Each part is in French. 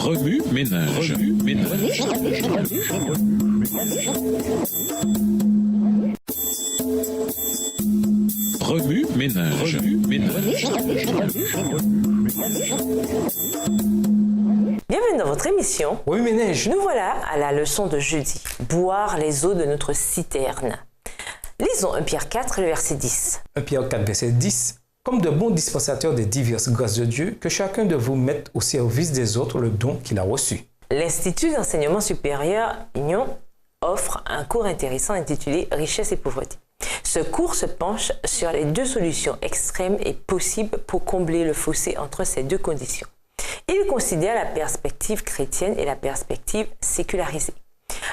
Remue ménage. Remue ménage. Bienvenue dans votre émission. Oui, ménage. Nous voilà à la leçon de jeudi. Boire les eaux de notre citerne. Lisons 1 Pierre 4, le verset 10. 1 Pierre 4, verset 10. Comme de bons dispensateurs des diverses grâces de Dieu, que chacun de vous mette au service des autres le don qu'il a reçu. L'Institut d'enseignement supérieur Union offre un cours intéressant intitulé Richesse et pauvreté. Ce cours se penche sur les deux solutions extrêmes et possibles pour combler le fossé entre ces deux conditions. Il considère la perspective chrétienne et la perspective sécularisée.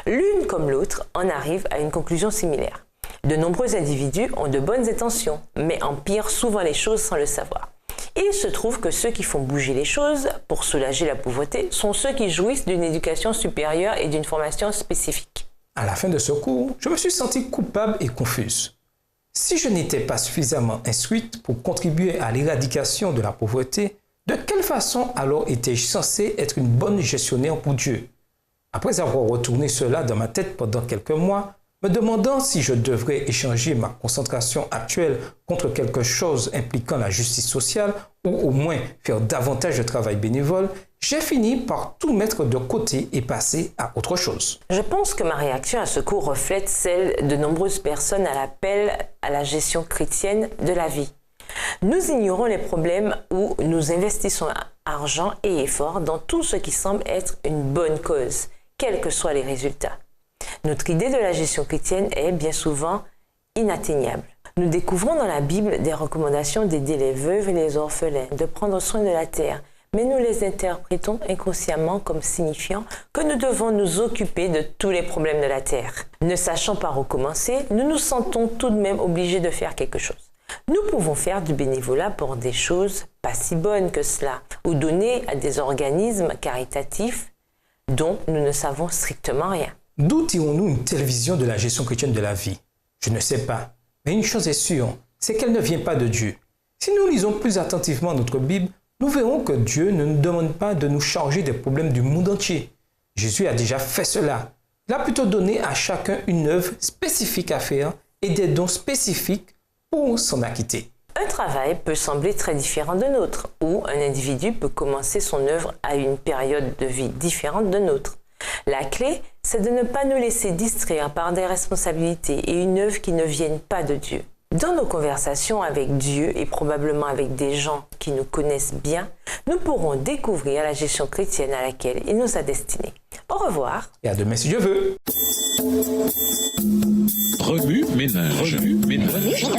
L'une comme l'autre en arrive à une conclusion similaire. De nombreux individus ont de bonnes intentions, mais empirent souvent les choses sans le savoir. Il se trouve que ceux qui font bouger les choses pour soulager la pauvreté sont ceux qui jouissent d'une éducation supérieure et d'une formation spécifique. À la fin de ce cours, je me suis sentie coupable et confuse. Si je n'étais pas suffisamment instruite pour contribuer à l'éradication de la pauvreté, de quelle façon alors étais-je censé être une bonne gestionnaire pour Dieu? Après avoir retourné cela dans ma tête pendant quelques mois, me demandant si je devrais échanger ma concentration actuelle contre quelque chose impliquant la justice sociale ou au moins faire davantage de travail bénévole, j'ai fini par tout mettre de côté et passer à autre chose. Je pense que ma réaction à ce cours reflète celle de nombreuses personnes à l'appel à la gestion chrétienne de la vie. Nous ignorons les problèmes où nous investissons argent et effort dans tout ce qui semble être une bonne cause, quels que soient les résultats. Notre idée de la gestion chrétienne est bien souvent inatteignable. Nous découvrons dans la Bible des recommandations d'aider les veuves et les orphelins, de prendre soin de la terre, mais nous les interprétons inconsciemment comme signifiant que nous devons nous occuper de tous les problèmes de la terre. Ne sachant pas recommencer, nous nous sentons tout de même obligés de faire quelque chose. Nous pouvons faire du bénévolat pour des choses pas si bonnes que cela, ou donner à des organismes caritatifs dont nous ne savons strictement rien. D'où tirons-nous une telle vision de la gestion chrétienne de la vie? Je ne sais pas, mais une chose est sûre, c'est qu'elle ne vient pas de Dieu. Si nous lisons plus attentivement notre Bible, nous verrons que Dieu ne nous demande pas de nous charger des problèmes du monde entier. Jésus a déjà fait cela. Il a plutôt donné à chacun une œuvre spécifique à faire et des dons spécifiques pour s'en acquitter. Un travail peut sembler très différent de nôtre, ou un individu peut commencer son œuvre à une période de vie différente de nôtre. La clé, c'est de ne pas nous laisser distraire par des responsabilités et une œuvre qui ne viennent pas de Dieu. Dans nos conversations avec Dieu et probablement avec des gens qui nous connaissent bien, nous pourrons découvrir la gestion chrétienne à laquelle il nous a destinés. Au revoir. Et à demain si Dieu veut. Remue ménage. Remue ménage.